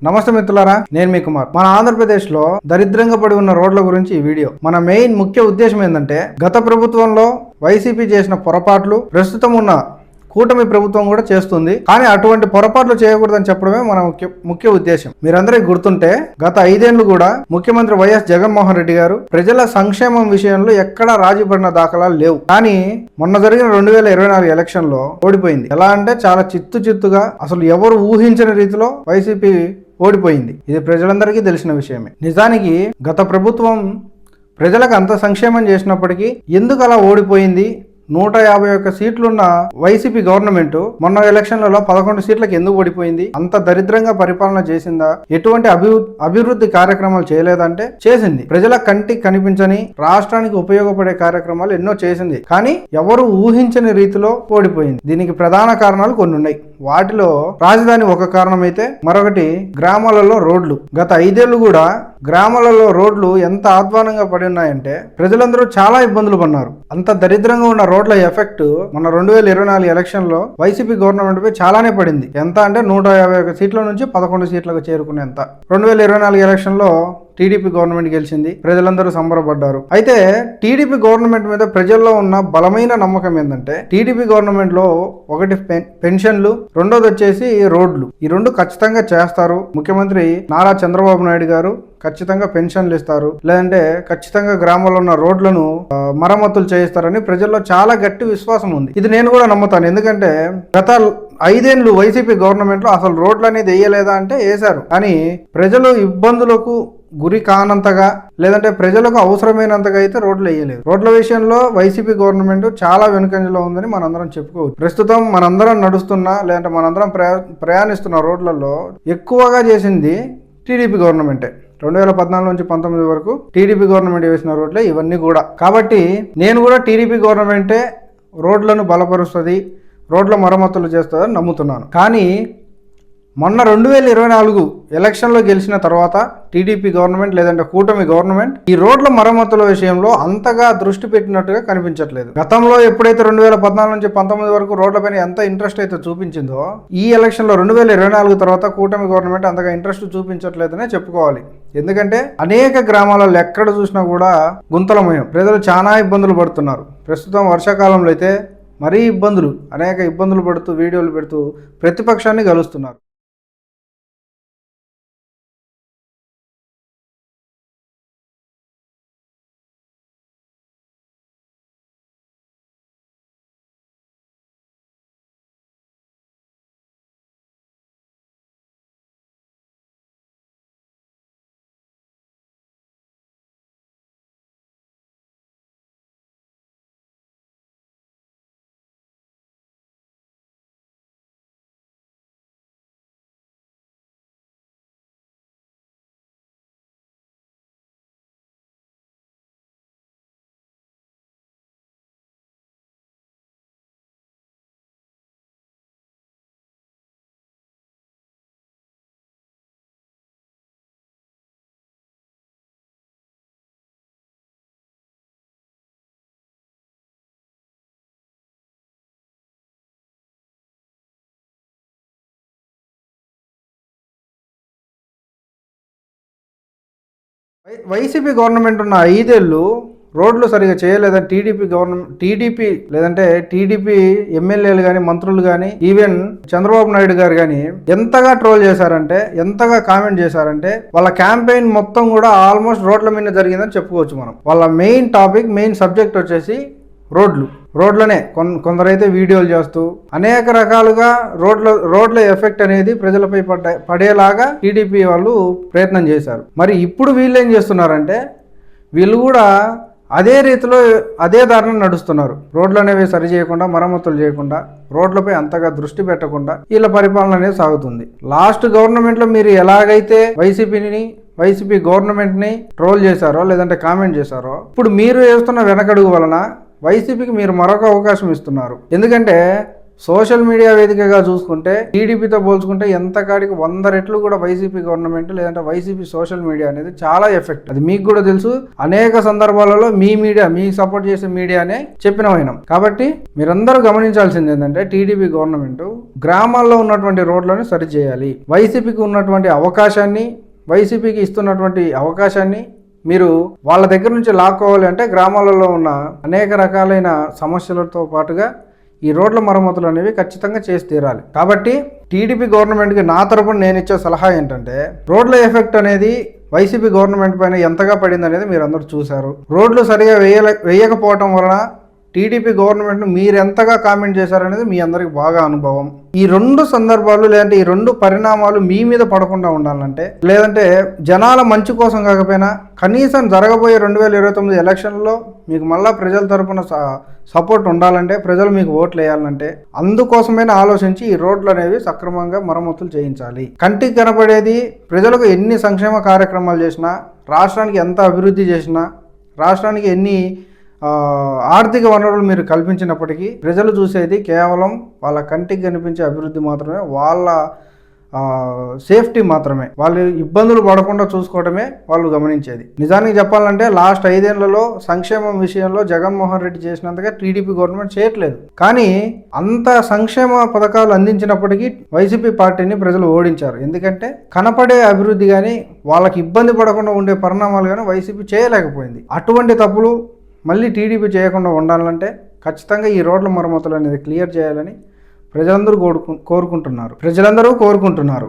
నమస్తే మిత్రులారా, నేను మీ కుమార్. మన ఆంధ్రప్రదేశ్ లో దరిద్రంగా పడి ఉన్న రోడ్ల గురించి ఈ వీడియో. మన మెయిన్ ముఖ్య ఉద్దేశం ఏంటంటే, గత ప్రభుత్వంలో వైసీపీ చేసిన పొరపాట్లు ప్రస్తుతం ఉన్న కూటమి ప్రభుత్వం కూడా చేస్తుంది. కానీ అటువంటి పొరపాట్లు చేయకూడదని చెప్పడమే మన ముఖ్య ఉద్దేశం. మీరందరికీ గుర్తుంటే, గత 5 ఏళ్లు కూడా ముఖ్యమంత్రి వైఎస్ జగన్మోహన్ రెడ్డి గారు ప్రజల సంక్షేమం విషయంలో ఎక్కడా రాజీ పడిన దాఖలాలు లేవు. కానీ మొన్న జరిగిన 2024 ఎలక్షన్ లో ఓడిపోయింది. ఎలా అంటే చాలా చిత్తుగా, అసలు ఎవరు ఊహించని రీతిలో వైసీపీ ఓడిపోయింది. ఇది ప్రజలందరికీ తెలిసిన విషయమే. నిజానికి గత ప్రభుత్వం ప్రజలకు అంత సంక్షేమం చేసినప్పటికీ ఎందుకు అలా ఓడిపోయింది? 151 సీట్లున్న వైసీపీ గవర్నమెంట్ మొన్న ఎలక్షన్లలో 11 సీట్లకు ఎందుకు ఓడిపోయింది? అంత దరిద్రంగా పరిపాలన చేసిందా? ఎటువంటి అభివృద్ధి కార్యక్రమాలు చేయలేదంటే చేసింది. ప్రజల కంటికి కనిపించని, రాష్ట్రానికి ఉపయోగపడే కార్యక్రమాలు ఎన్నో చేసింది. కానీ ఎవరు ఊహించని రీతిలో ఓడిపోయింది. దీనికి ప్రధాన కారణాలు కొన్ని ఉన్నాయి. వాటిలో రాజధాని ఒక కారణం అయితే, మరొకటి గ్రామాలలో రోడ్లు. గత 5 ఏళ్లు కూడా గ్రామాలలో రోడ్లు ఎంత అధ్వానంగా పడి ఉన్నాయంటే ప్రజలందరూ చాలా ఇబ్బందులు పడినారు. అంత దరిద్రంగా ఉన్న రోడ్ల ఎఫెక్ట్ మన 2024 ఎలక్షన్ లో వైసీపీ గవర్నమెంట్ పై చాలానే పడింది. ఎంత అంటే 151 సీట్ల నుంచి 11 సీట్లకు చేరుకునేంత. 2024 ఎలక్షన్ లో టీడీపీ గవర్నమెంట్ గెలిచింది. ప్రజలందరూ సంబరపడ్డారు. అయితే టీడీపీ గవర్నమెంట్ మీద ప్రజల్లో ఉన్న బలమైన నమ్మకం ఏంటంటే, టీడీపీ గవర్నమెంట్ లో ఒకటి పెన్షన్లు, రెండోది వచ్చేసి రోడ్లు. ఈ రెండు ఖచ్చితంగా చేస్తారు. ముఖ్యమంత్రి నారా చంద్రబాబు నాయుడు గారు ఖచ్చితంగా పెన్షన్లు ఇస్తారు, లేదంటే ఖచ్చితంగా గ్రామాల్లో ఉన్న రోడ్లను మరమ్మతులు చేయిస్తారని ప్రజల్లో చాలా గట్టి విశ్వాసం ఉంది. ఇది నేను కూడా నమ్ముతాను. ఎందుకంటే గత 5 ఏళ్లు వైసీపీ గవర్నమెంట్ లో అసలు రోడ్లు అనేది వేయలేదా అంటే వేశారు. కానీ ప్రజలు ఇబ్బందులకు గురి కానంతగా, లేదంటే ప్రజలకు అవసరమైనంతగా అయితే రోడ్లు వేయలేదు. రోడ్ల విషయంలో వైసీపీ గవర్నమెంట్ చాలా వెనుకంజలో ఉందని మనందరం చెప్పుకోవచ్చు. ప్రస్తుతం మనందరం నడుస్తున్నా, లేదంటే మనందరం ప్రయాణిస్తున్న రోడ్లలో ఎక్కువగా చేసింది టీడీపీ గవర్నమెంటే. 2014 నుంచి 19 వరకు టీడీపీ గవర్నమెంట్ వేసిన రోడ్లే ఇవన్నీ కూడా. కాబట్టి నేను కూడా టీడీపీ గవర్నమెంటే రోడ్లను బలపరుస్తుంది, రోడ్ల మరమ్మతులు చేస్తుందని నమ్ముతున్నాను. కానీ మొన్న 2024 ఎలక్షన్లో గెలిచిన తర్వాత టీడీపీ గవర్నమెంట్, లేదంటే కూటమి గవర్నమెంట్ ఈ రోడ్ల మరమ్మతుల విషయంలో అంతగా దృష్టి పెట్టినట్టుగా కనిపించట్లేదు. గతంలో ఎప్పుడైతే 2014 నుంచి 19 వరకు రోడ్లపైన ఎంత ఇంట్రెస్ట్ అయితే చూపించిందో, ఈ ఎలక్షన్లో 2024 తర్వాత కూటమి గవర్నమెంట్ అంతగా ఇంట్రెస్ట్ చూపించట్లేదనే చెప్పుకోవాలి. ఎందుకంటే అనేక గ్రామాలలో ఎక్కడ చూసినా కూడా గుంతలమయం, ప్రజలు చాలా ఇబ్బందులు పడుతున్నారు. ప్రస్తుతం వర్షాకాలంలో అయితే మరీ అనేక ఇబ్బందులు పడుతూ వీడియోలు పెడుతూ ప్రతిపక్షాన్ని గెలుస్తున్నారు. వైసీపీ గవర్నమెంట్ ఉన్న 5 ఏళ్లు రోడ్లు సరిగా చేయలేదని టీడీపీ లేదంటే టీడీపీ ఎమ్మెల్యేలు కానీ, మంత్రులు కానీ, ఈవెన్ చంద్రబాబు నాయుడు గారు కానీ ఎంతగా ట్రోల్ చేశారంటే, ఎంతగా కామెంట్ చేశారంటే, వాళ్ళ క్యాంపెయిన్ మొత్తం కూడా ఆల్మోస్ట్ రోడ్ల మీద జరిగిందని చెప్పుకోవచ్చు మనం. వాళ్ళ మెయిన్ సబ్జెక్ట్ వచ్చేసి రోడ్లనే. కొందరైతే వీడియోలు చేస్తూ అనేక రకాలుగా రోడ్ల ఎఫెక్ట్ అనేది ప్రజలపై పడేలాగా టీడీపీ వాళ్ళు ప్రయత్నం చేశారు. మరి ఇప్పుడు వీళ్ళు ఏం చేస్తున్నారంటే, వీళ్ళు కూడా అదే రీతిలో అదే దారిని నడుస్తున్నారు. రోడ్లు అనేవి సరి చేయకుండా, మరమ్మతులు చేయకుండా, రోడ్లపై అంతగా దృష్టి పెట్టకుండా వీళ్ళ పరిపాలన అనేది సాగుతుంది. లాస్ట్ గవర్నమెంట్లో మీరు ఎలాగైతే వైసీపీ గవర్నమెంట్ని ట్రోల్ చేశారో, లేదంటే కామెంట్ చేశారో, ఇప్పుడు మీరు వేస్తున్న వెనకడుగు వలన వైసీపీకి మీరు మరొక అవకాశం ఇస్తున్నారు. ఎందుకంటే సోషల్ మీడియా వేదికగా చూసుకుంటే టీడీపీతో పోల్చుకుంటే ఎంత కాడికి 100 రెట్లు కూడా వైసీపీ గవర్నమెంట్ లేదంటే వైసీపీ సోషల్ మీడియా అనేది చాలా ఎఫెక్ట్. అది మీకు కూడా తెలుసు. అనేక సందర్భాలలో మీ మీడియా, మీ సపోర్ట్ చేసే మీడియానే చెప్పినమైనాం. కాబట్టి మీరందరూ గమనించాల్సింది ఏంటంటే టీడీపీ గవర్నమెంట్ గ్రామాల్లో ఉన్నటువంటి రోడ్లను సరిచేయాలి. వైసీపీకి ఉన్నటువంటి అవకాశాన్ని, వైసీపీకి ఇస్తున్నటువంటి అవకాశాన్ని మీరు వాళ్ళ దగ్గర నుంచి లాక్కోవాలి అంటే గ్రామాలలో ఉన్న అనేక రకాలైన సమస్యలతో పాటుగా ఈ రోడ్ల మరమ్మతులు అనేవి ఖచ్చితంగా చేసి తీరాలి. కాబట్టి టీడీపీ గవర్నమెంట్కి నా తరపున నేను ఇచ్చే సలహా ఏంటంటే, రోడ్ల ఎఫెక్ట్ అనేది వైసీపీ గవర్నమెంట్ పైన ఎంతగా పడింది అనేది మీరు అందరూ చూశారు. రోడ్లు సరిగా వేయకపోవటం వలన టీడీపీ గవర్నమెంట్ను మీరు ఎంతగా కామెంట్ చేశారనేది మీ అందరికి బాగా అనుభవం. ఈ 2 సందర్భాలు లేదంటే ఈ 2 పరిణామాలు మీ మీద పడకుండా ఉండాలంటే, లేదంటే జనాల మంచి కోసం కాకపోయినా కనీసం జరగబోయే 2029 ఎలక్షన్లో మీకు మళ్ళా ప్రజల తరపున సపోర్ట్ ఉండాలంటే, ప్రజలు మీకు ఓట్లు వేయాలంటే, అందుకోసమైనా ఆలోచించి ఈ రోడ్లు అనేవి సక్రమంగా మరమ్మతులు చేయించాలి. కంటికి కనపడేది ప్రజలకు ఎన్ని సంక్షేమ కార్యక్రమాలు చేసినా, రాష్ట్రానికి ఎంత అభివృద్ధి చేసినా, రాష్ట్రానికి ఎన్ని ఆర్థిక వనరులు మీరు కల్పించినప్పటికీ ప్రజలు చూసేది కేవలం వాళ్ళ కంటికి కనిపించే అభివృద్ధి మాత్రమే, వాళ్ళ సేఫ్టీ మాత్రమే, వాళ్ళు ఇబ్బందులు పడకుండా చూసుకోవడమే వాళ్ళు గమనించేది. నిజానికి చెప్పాలంటే లాస్ట్ 5 ఏళ్లలో సంక్షేమం విషయంలో జగన్మోహన్ రెడ్డి చేసినంతగా టీడీపీ గవర్నమెంట్ చేయట్లేదు. కానీ అంత సంక్షేమ పథకాలు అందించినప్పటికీ వైసీపీ పార్టీని ప్రజలు ఓడించారు. ఎందుకంటే కనపడే అభివృద్ధి కానీ, వాళ్ళకి ఇబ్బంది పడకుండా ఉండే పరిణామాలు కానీ వైసీపీ చేయలేకపోయింది. అటువంటి తప్పులు మళ్ళీ టీడీపీ చేయకుండా ఉండాలంటే ఖచ్చితంగా ఈ రోడ్ల మరమ్మతులు అనేది క్లియర్ చేయాలని ప్రజలందరూ కోరుకుంటున్నారు.